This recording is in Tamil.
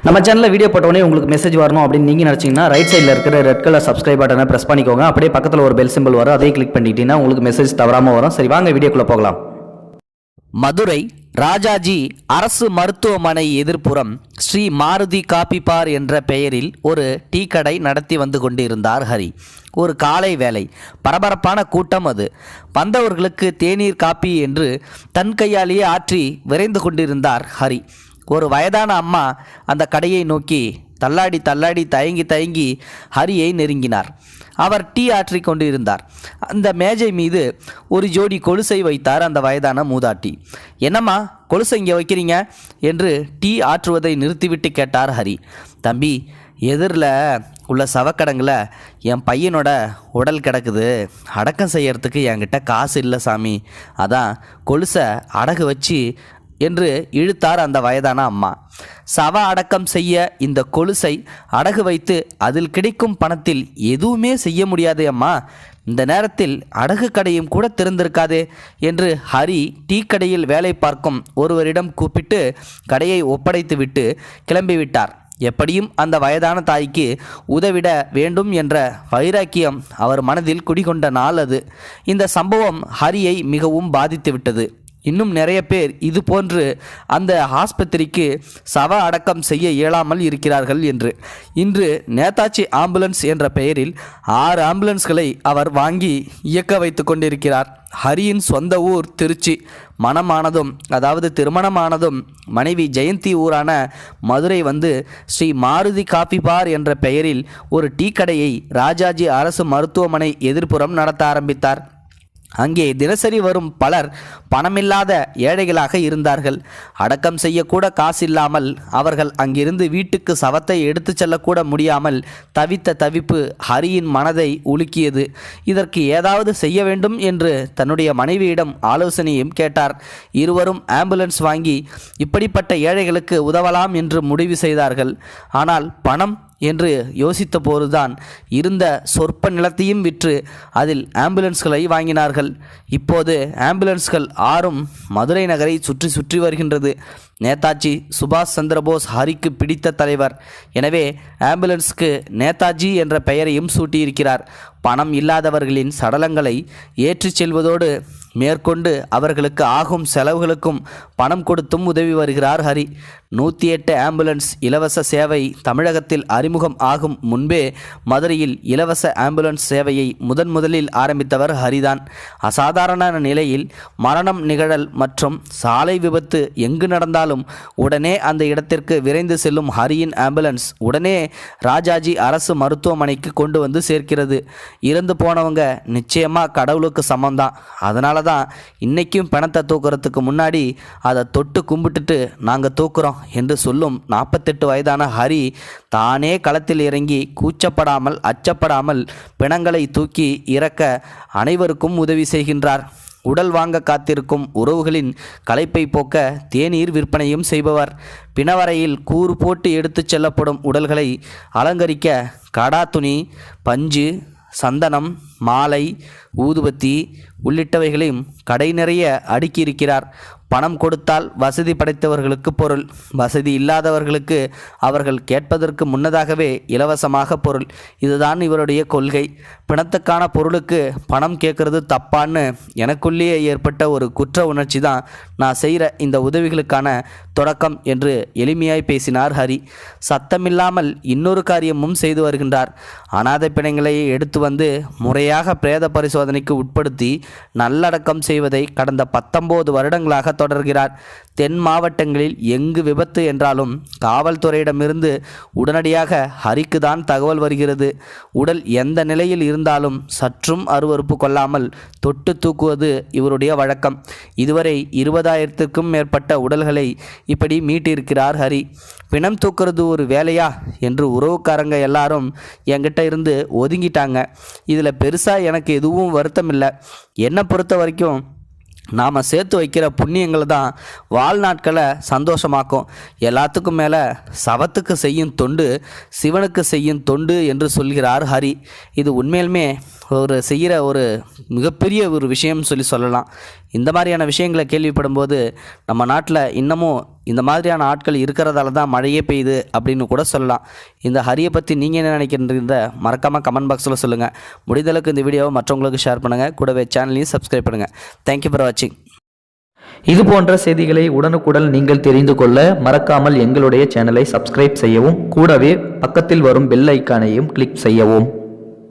நம்ம சேனலில் வீடியோ போட்டோடனே உங்களுக்கு மெசேஜ் வரணும் அப்படின்னு நீங்கள் நினச்சிங்கன்னா ரைட் சைடில் இருக்கிற ரெட் கலர் சப்ஸ்கிரைப் பட்டனை ப்ரெஸ் பண்ணிக்கோங்க. அப்படியே பக்கத்தில் ஒரு பெல் சிம்பிள் வரும், அதையும் கிளிக் பண்ணிட்டீங்கன்னா உங்களுக்கு மெசேஜ் தவறாமல் வரும். சரி, வாங்க வீடியோக்குள்ளே போகலாம். மதுரை ராஜாஜி அரசு மருத்துவமனை எதிர்ப்புறம் ஸ்ரீ மாருதி காபி பார் என்ற பெயரில் ஒரு டீ கடை நடத்தி வந்து கொண்டிருந்தார் ஹரி. ஒரு காலை வேலை, பரபரப்பான கூட்டம். அது வந்தவர்களுக்கு தேநீர் காப்பி என்று தன் கையாலேயே ஆற்றி விரைந்து கொண்டிருந்தார் ஹரி. ஒரு வயதான அம்மா அந்த கடையை நோக்கி தள்ளாடி தள்ளாடி தயங்கி தயங்கி ஹரியை நெருங்கினார். அவர் டீ ஆற்றி கொண்டிருந்தார். அந்த மேஜை மீது ஒரு ஜோடி கொலுசை வைத்தார் அந்த வயதான மூதாட்டி. என்னம்மா கொலுசை இங்கே வைக்கிறீங்க என்று டீ ஆற்றுவதை நிறுத்திவிட்டு கேட்டார் ஹரி. தம்பி, எதிரில் உள்ள சவக்கடங்கில் என் பையனோட உடல் கிடக்குது, அடக்கம் செய்யறதுக்கு என்கிட்ட காசு இல்லை சாமி, அதான் கொலுசை அடகு வச்சு என்று இழுத்தார் அந்த வயதான அம்மா. சவ அடக்கம் செய்ய இந்த கொலுசை அடகு வைத்து அதில் கிடைக்கும் பணத்தில் எதுவுமே செய்ய முடியாது அம்மா, இந்த நேரத்தில் அடகு கடையும் கூட திறந்திருக்காதே என்று ஹரி டீ கடையில் வேலை பார்க்கும் ஒருவரிடம் கூப்பிட்டு கடையை ஒப்படைத்துவிட்டு கிளம்பிவிட்டார். எப்படியும் அந்த வயதான தாய்க்கு உதவிட வேண்டும் என்ற வைராக்கியம் அவர் மனதில் குடிகொண்ட நாள் அது. இந்த சம்பவம் ஹரியை மிகவும் பாதித்துவிட்டது. இன்னும் நிறைய பேர் இது போன்று அந்த ஆஸ்பத்திரிக்கு சவ அடக்கம் செய்ய இயலாமல் இருக்கிறார்கள் என்று. இன்று நேதாஜி ஆம்புலன்ஸ் என்ற பெயரில் 6 ஆம்புலன்ஸ்களை அவர் வாங்கி இயக்க வைத்து கொண்டிருக்கிறார். ஹரியின் சொந்த ஊர் திருச்சி. மணமானதும், அதாவது திருமணமானதும் மனைவி ஜெயந்தி ஊரான மதுரை வந்து ஸ்ரீ மாருதி காபி பார் என்ற பெயரில் ஒரு டீ கடையை ராஜாஜி அரசு மருத்துவமனை எதிர்ப்புறம் நடத்த ஆரம்பித்தார். அங்கே தினசரி வரும் பலர் பணமில்லாத ஏழைகளாக இருந்தார்கள். அடக்கம் செய்யக்கூட காசில்லாமல் அவர்கள் அங்கிருந்து வீட்டுக்கு சவத்தை எடுத்து செல்லக்கூட முடியாமல் தவித்த தவிப்பு ஹரியின் மனதை உலுக்கியது. இதற்கு ஏதாவது செய்ய வேண்டும் என்று தன்னுடைய மனைவியிடம் ஆலோசனையும் கேட்டார். இருவரும் ஆம்புலன்ஸ் வாங்கி இப்படிப்பட்ட ஏழைகளுக்கு உதவலாம் என்று முடிவு செய்தார்கள். ஆனால் பணம் என்று யோசித்த போதுதான் இருந்த சொற்ப நிலத்தையும் விற்று அதில் ஆம்புலன்ஸ்களை வாங்கினார்கள். இப்போது ஆம்புலன்ஸ்கள் 6ம் மதுரை நகரை சுற்றி சுற்றி வருகின்றது. நேதாஜி சுபாஷ் சந்திரபோஸ் ஹரிக்கு பிடித்த தலைவர். எனவே ஆம்புலன்ஸ்க்கு நேதாஜி என்ற பெயரையும் சூட்டியிருக்கிறார். பணம் இல்லாதவர்களின் சடலங்களை ஏற்றிச் செல்வதோடு மேற்கொண்டு அவர்களுக்கு ஆகும் செலவுகளுக்கும் பணம் கொடுத்தும் உதவி வருகிறார் ஹரி. 108 ஆம்புலன்ஸ் இலவச சேவை தமிழகத்தில் அறிமுகம் ஆகும் முன்பே மதுரையில் இலவச ஆம்புலன்ஸ் சேவையை முதலில் ஆரம்பித்தவர் ஹரிதான். அசாதாரண நிலையில் மரணம் நிகழல் மற்றும் சாலை விபத்து எங்கு நடந்தாலும் உடனே அந்த இடத்திற்கு விரைந்து செல்லும் ஹரியின் ஆம்புலன்ஸ் உடனே ராஜாஜி அரசு மருத்துவமனைக்கு கொண்டு வந்து சேர்க்கிறது. இறந்து போனவங்க நிச்சயமாக கடவுளுக்கு சமம்தான். அதனால தான் இன்றைக்கும் பணத்தை தூக்குறதுக்கு முன்னாடி அதை தொட்டு கும்பிட்டுட்டு நாங்கள் தூக்குறோம் என்று சொல்லும் 48 வயதான ஹரி தானே களத்தில் இறங்கி கூச்சப்படாமல் அச்சப்படாமல் பிணங்களை தூக்கி இறக்க அனைவருக்கும் உதவி செய்கின்றார். உடல் வாங்க காத்திருக்கும் உறவுகளின் களைப்பை போக்க தேநீர் விற்பனையும் செய்பவர். பிணவரையில் கூறு போட்டு எடுத்துச் செல்லப்படும் உடல்களை அலங்கரிக்க கடா துணி, பஞ்சு, சந்தனம், மாலை, ஊதுபத்தி உள்ளிட்டவைகளையும் கடை நிறைய அடுக்கியிருக்கிறார். பணம் கொடுத்தால் வசதி படைத்தவர்களுக்கு பொருள், வசதி இல்லாதவர்களுக்கு அவர்கள் கேட்பதற்கு முன்னதாகவே இலவசமாக பொருள். இதுதான் இவருடைய கொள்கை. பிணத்துக்கான பொருளுக்கு பணம் கேட்கறது தப்பான்னு எனக்குள்ளேயே ஏற்பட்ட ஒரு குற்ற உணர்ச்சி தான் நான் செய்கிற இந்த உதவிகளுக்கான தொடக்கம் என்று எளிமையாய் பேசினார் ஹரி. சத்தமில்லாமல் இன்னொரு காரியமும் செய்து வருகின்றார். அனாதை பிணங்களை எடுத்து வந்து முறையாக பிரேத பரிசோதனைக்கு உட்படுத்தி நல்லடக்கம் செய்வதை கடந்த 19 வருடங்களாக தொடர்கிறார். தென் மாவட்டங்களில் எங்கு விபத்து என்றாலும் காவல்துறையிடமிருந்து உடனடியாக ஹரிக்கு தான் தகவல் வருகிறது. உடல் எந்த நிலையில் இருந்தாலும் சற்றும் அருவருப்பு கொள்ளாமல் தொட்டு தூக்குவது இவருடைய வழக்கம். இதுவரை 20,000க்கும் மேற்பட்ட உடல்களை இப்படி மீட்டிருக்கிறார் ஹரி. பிணம் தூக்குறது ஒரு வேலையா என்று உறவுக்காரங்க எல்லாரும் என்கிட்ட இருந்து ஒதுங்கிட்டாங்க. இதில் பெருசாக எனக்கு எதுவும் வருத்தம் இல்லை. என்னை பொறுத்த வரைக்கும் நாம் சேர்த்து வைக்கிற புண்ணியங்கள் தான் வாழ்நாட்களை சந்தோஷமாக்கும். எல்லாத்துக்கும் மேலே சவத்துக்கு செய்யும் தொண்டு சிவனுக்கு செய்யும் தொண்டு என்று சொல்கிறார் ஹரி. இது உண்மையிலுமே செய்கிற ஒரு மிகப்பெரிய ஒரு விஷயம் சொல்லலாம். இந்த மாதிரியான விஷயங்களை கேள்விப்படும்போது நம்ம நாட்டில் இன்னமும் இந்த மாதிரியான ஆட்கள் இருக்கிறதால தான் மழையே பெய்யுது அப்படின்னு கூட சொல்லலாம். இந்த ஹரியை பற்றி நீங்கள் என்ன நினைக்கிறீங்க மறக்காமல் கமெண்ட் பாக்ஸில் சொல்லுங்கள். முடிந்தளவுக்கு இந்த வீடியோவை மற்றவங்களுக்கு ஷேர் பண்ணுங்கள். கூடவே சேனலையும் சப்ஸ்கிரைப் பண்ணுங்கள். தேங்க்யூ ஃபார் வாட்சிங். இது போன்ற செய்திகளை உடனுக்குடன் நீங்கள் தெரிந்து கொள்ள மறக்காமல் எங்களுடைய சேனலை சப்ஸ்கிரைப் செய்யவும், கூடவே பக்கத்தில் வரும் பெல் ஐக்கானையும் கிளிக் செய்யவும்.